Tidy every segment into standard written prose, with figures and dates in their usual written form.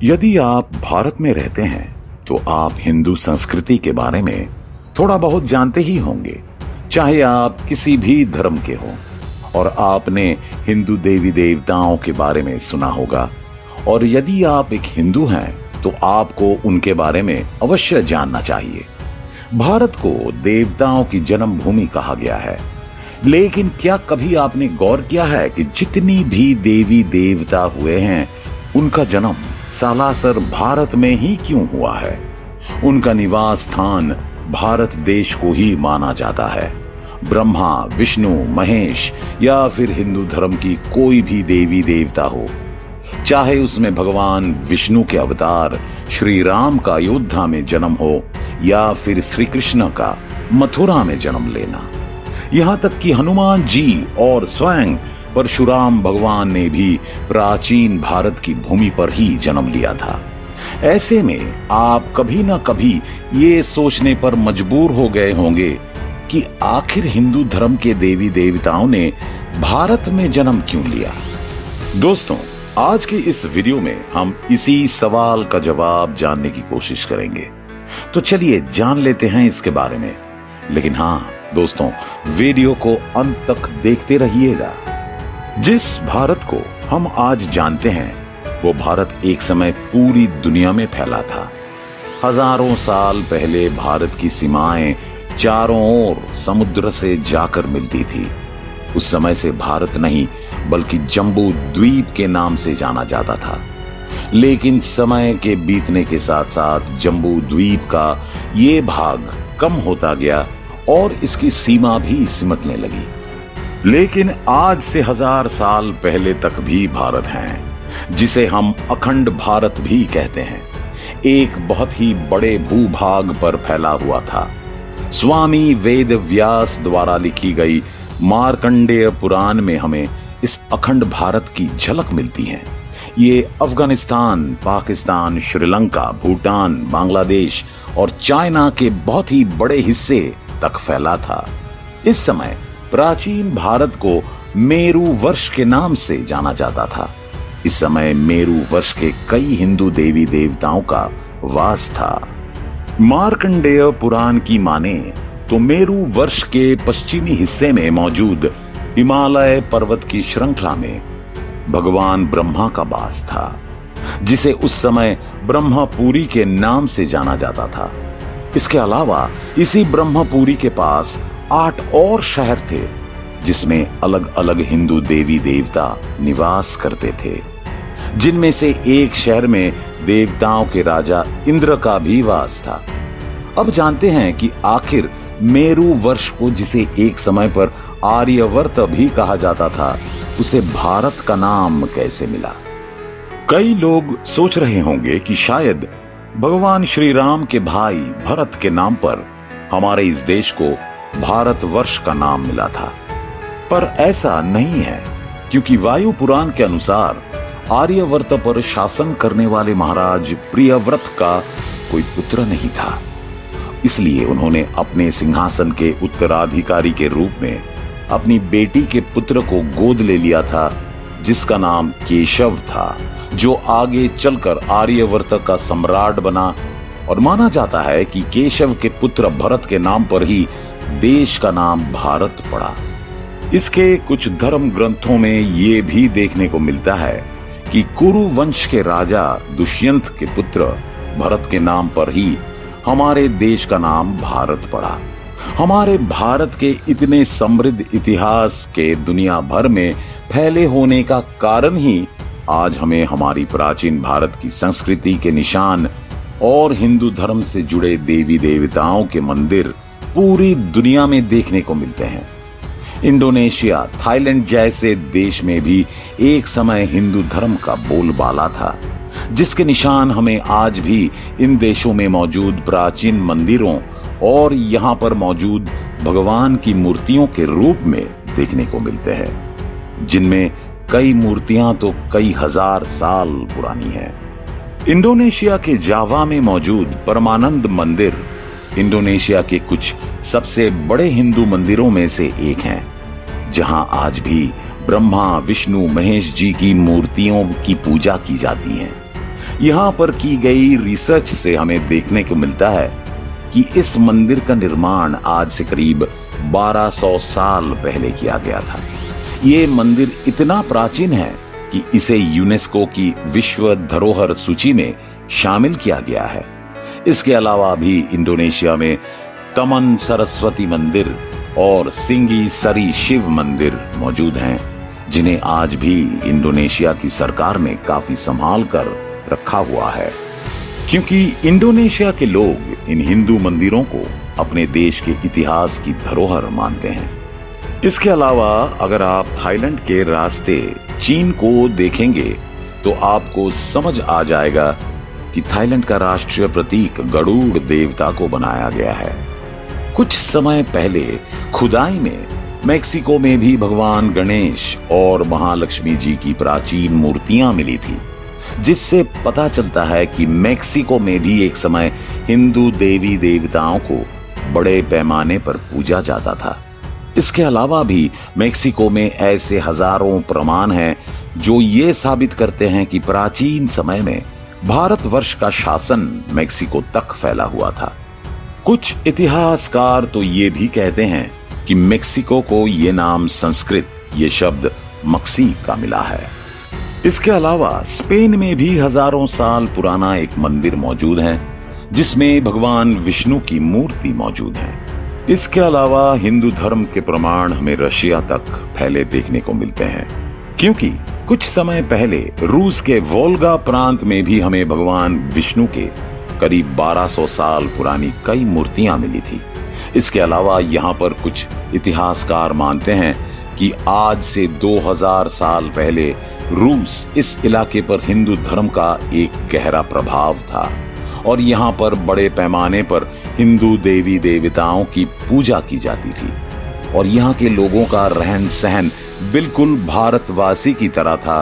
यदि आप भारत में रहते हैं तो आप हिंदू संस्कृति के बारे में थोड़ा बहुत जानते ही होंगे, चाहे आप किसी भी धर्म के हों। और आपने हिंदू देवी देवताओं के बारे में सुना होगा। और यदि आप एक हिंदू हैं तो आपको उनके बारे में अवश्य जानना चाहिए। भारत को देवताओं की जन्मभूमि कहा गया है, लेकिन क्या कभी आपने गौर किया है कि जितनी भी देवी देवता हुए हैं उनका जन्म सालासर भारत में ही क्यों हुआ है? उनका निवास स्थान भारत देश को ही माना जाता है। ब्रह्मा, विष्णु, महेश या फिर हिंदू धर्म की कोई भी देवी देवता हो, चाहे उसमें भगवान विष्णु के अवतार श्री राम का अयोध्या में जन्म हो या फिर श्री कृष्ण का मथुरा में जन्म लेना, यहाँ तक कि हनुमान जी और स्वयं परशुराम भगवान ने भी प्राचीन भारत की भूमि पर ही जन्म लिया था। ऐसे में आप कभी ना कभी ये सोचने पर मजबूर हो गए होंगे कि आखिर हिंदू धर्म के देवी देवताओं ने भारत में जन्म क्यों लिया। दोस्तों, आज के इस वीडियो में हम इसी सवाल का जवाब जानने की कोशिश करेंगे। तो चलिए जान लेते हैं इसके बारे में। लेकिन हाँ दोस्तों, वीडियो को अंत तक देखते रहिएगा। जिस भारत को हम आज जानते हैं वो भारत एक समय पूरी दुनिया में फैला था। हजारों साल पहले भारत की सीमाएं चारों ओर समुद्र से जाकर मिलती थी। उस समय से भारत नहीं बल्कि जम्बू द्वीप के नाम से जाना जाता था। लेकिन समय के बीतने के साथ साथ जम्बू द्वीप का ये भाग कम होता गया और इसकी सीमा भी सिमटने लगी। लेकिन आज से 1000 साल पहले तक भी भारत है, जिसे हम अखंड भारत भी कहते हैं, एक बहुत ही बड़े भूभाग पर फैला हुआ था। स्वामी वेद व्यास द्वारा लिखी गई मार्कंडेय पुराण में हमें इस अखंड भारत की झलक मिलती है। ये अफगानिस्तान, पाकिस्तान, श्रीलंका, भूटान, बांग्लादेश और चाइना के बहुत ही बड़े हिस्से तक फैला था। इस समय प्राचीन भारत को मेरु वर्ष के नाम से जाना जाता था। इस समय मेरु वर्ष के कई हिंदू देवी देवताओं का वास था। मार्कंडेय पुराण की माने तो मेरु वर्ष के पश्चिमी हिस्से में मौजूद हिमालय पर्वत की श्रृंखला में भगवान ब्रह्मा का वास था, जिसे उस समय ब्रह्मपुरी के नाम से जाना जाता था। इसके अलावा इसी ब्रह्मपुरी के पास 8 और शहर थे, जिसमें अलग अलग हिंदू देवी देवता निवास करते थे। जिनमें से एक शहर में देवताओं के राजा इंद्र का भी वास था। अब जानते हैं कि आखिर मेरु वर्ष को, जिसे एक समय पर आर्यवर्त भी कहा जाता था, उसे भारत का नाम कैसे मिला। कई लोग सोच रहे होंगे कि शायद भगवान श्री राम के भाई भरत के नाम पर हमारे इस देश को भारत वर्ष का नाम मिला था, पर ऐसा नहीं है, क्योंकि वायु पुराण के अनुसार आर्यवर्त पर शासन करने वाले महाराज प्रियव्रत का कोई पुत्र नहीं था। इसलिए उन्होंने अपने सिंहासन के उत्तराधिकारी के रूप में अपनी बेटी के पुत्र को गोद ले लिया था, जिसका नाम केशव था, जो आगे चलकर आर्यवर्त का सम्राट बना। और माना जाता है कि केशव के पुत्र भरत के नाम पर ही देश का नाम भारत पड़ा। इसके कुछ धर्म ग्रंथों में ये भी देखने को मिलता है कि कुरु वंश के राजा दुष्यंत के पुत्र भरत के नाम पर ही हमारे देश का नाम भारत पड़ा। हमारे भारत के इतने समृद्ध इतिहास के दुनिया भर में फैले होने का कारण ही आज हमें हमारी प्राचीन भारत की संस्कृति के निशान और हिंदू धर्म से जुड़े देवी देवताओं के मंदिर पूरी दुनिया में देखने को मिलते हैं। इंडोनेशिया, थाईलैंड जैसे देश में भी एक समय हिंदू धर्म का बोलबाला था, जिसके निशान हमें आज भी इन देशों में मौजूद प्राचीन मंदिरों और यहाँ पर मौजूद भगवान की मूर्तियों के रूप में देखने को मिलते हैं, जिनमें कई मूर्तियां तो कई हजार साल पुरानी हैं। इंडोनेशिया के जावा में मौजूद परमानंद मंदिर इंडोनेशिया के कुछ सबसे बड़े हिंदू मंदिरों में से एक हैं, जहां आज भी ब्रह्मा, विष्णु, महेश जी की मूर्तियों की पूजा की जाती है। यहाँ पर की गई रिसर्च से हमें देखने को मिलता है कि इस मंदिर का निर्माण आज से करीब 1200 साल पहले किया गया था। ये मंदिर इतना प्राचीन है कि इसे यूनेस्को की विश्व धरोहर सूची में शामिल किया गया है। इसके अलावा भी इंडोनेशिया में तमन सरस्वती मंदिर और सिंगी सरी शिव मंदिर मौजूद हैं, जिन्हें आज भी इंडोनेशिया की सरकार ने काफी संभाल कर रखा हुआ है, क्योंकि इंडोनेशिया के लोग इन हिंदू मंदिरों को अपने देश के इतिहास की धरोहर मानते हैं। इसके अलावा अगर आप थाईलैंड के रास्ते चीन को देखेंगे तो आपको समझ आ जाएगा कि थाईलैंड का राष्ट्रीय प्रतीक गरुड़ देवता को बनाया गया है। कुछ समय पहले खुदाई में मेक्सिको में भी भगवान गणेश और महालक्ष्मी जी की प्राचीन मूर्तियां मिली थी, जिससे पता चलता है कि मेक्सिको में भी एक समय हिंदू देवी देवताओं को बड़े पैमाने पर पूजा जाता था। इसके अलावा भी मेक्सिको में ऐसे हजारों प्रमाण हैं जो ये साबित करते हैं कि प्राचीन समय में भारतवर्ष का शासन मेक्सिको तक फैला हुआ था। कुछ इतिहासकार तो ये भी कहते हैं कि मेक्सिको को ये नाम संस्कृत ये शब्द मक्सी का मिला है। इसके अलावा स्पेन में भी हजारों साल पुराना एक मंदिर मौजूद है, जिसमें भगवान विष्णु की मूर्ति मौजूद है। इसके अलावा हिंदू धर्म के प्रमाण हमें रशिया तक फैले देखने को मिलते हैं, क्योंकि कुछ समय पहले रूस के वोल्गा प्रांत में भी हमें भगवान विष्णु के करीब 1200 साल पुरानी कई मूर्तियां मिली थी। इसके अलावा यहाँ पर कुछ इतिहासकार मानते हैं कि आज से 2000 साल पहले रूस इस इलाके पर हिंदू धर्म का एक गहरा प्रभाव था और यहाँ पर बड़े पैमाने पर हिंदू देवी देवताओं की पूजा की जाती थी और यहाँ के लोगों का रहन सहन बिल्कुल भारतवासी की तरह था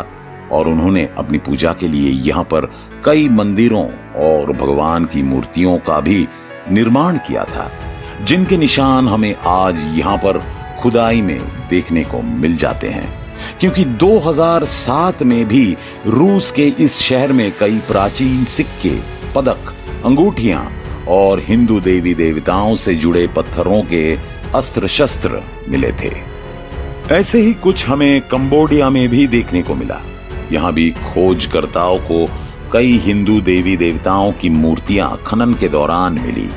और उन्होंने अपनी पूजा के लिए यहाँ पर कई मंदिरों और भगवान की मूर्तियों का भी निर्माण किया था, जिनके निशान हमें आज यहाँ पर खुदाई में देखने को मिल जाते हैं। क्योंकि 2007 में भी रूस के इस शहर में कई प्राचीन सिक्के, पदक, अंगूठियां और हिंदू देवी देवताओं से जुड़े पत्थरों के अस्त्र शस्त्र मिले थे। ऐसे ही कुछ हमें कंबोडिया में भी देखने को मिला। यहाँ भी खोजकर्ताओं को कई हिंदू देवी देवताओं की मूर्तियां खनन के दौरान मिली।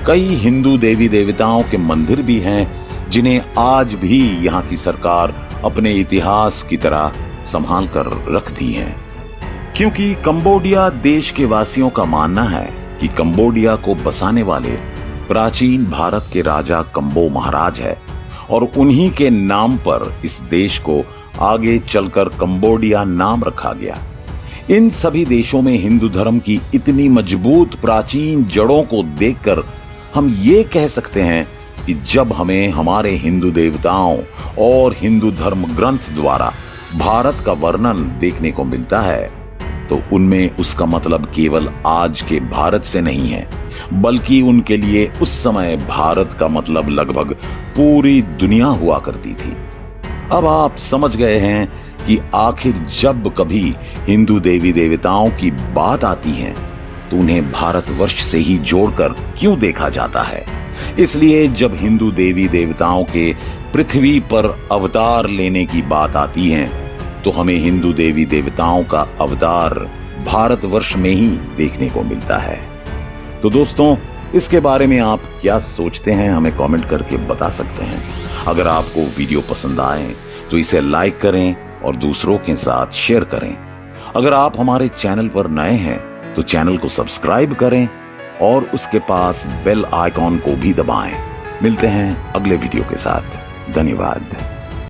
कई हिंदू देवी देवताओं के मंदिर भी हैं, जिन्हें आज भी यहाँ की सरकार अपने इतिहास की तरह संभाल कर रख दी है। क्योंकि कंबोडिया देश के वासियों का मानना है कि कंबोडिया को बसाने वाले प्राचीन भारत के राजा कंबो महाराज है और उन्हीं के नाम पर इस देश को आगे चलकर कंबोडिया नाम रखा गया। इन सभी देशों में हिंदू धर्म की इतनी मजबूत प्राचीन जड़ों को देखकर हम ये कह सकते हैं कि जब हमें हमारे हिंदू देवताओं और हिंदू धर्म ग्रंथ द्वारा भारत का वर्णन देखने को मिलता है तो उनमें उसका मतलब केवल आज के भारत से नहीं है, बल्कि उनके लिए उस समय भारत का मतलब लगभग पूरी दुनिया हुआ करती थी। अब आप समझ गए हैं कि आखिर जब कभी हिंदू देवी देवताओं की बात आती है तो उन्हें भारतवर्ष से ही जोड़कर क्यों देखा जाता है। इसलिए जब हिंदू देवी देवताओं के पृथ्वी पर अवतार लेने की बात आती है तो हमें हिंदू देवी देवताओं का अवतार भारतवर्ष में ही देखने को मिलता है। तो दोस्तों, इसके बारे में आप क्या सोचते हैं हमें कमेंट करके बता सकते हैं। अगर आपको वीडियो पसंद आए तो इसे लाइक करें और दूसरों के साथ शेयर करें। अगर आप हमारे चैनल पर नए हैं तो चैनल को सब्सक्राइब करें और उसके पास बेल आइकॉन को भी दबाएं। मिलते हैं अगले वीडियो के साथ। धन्यवाद।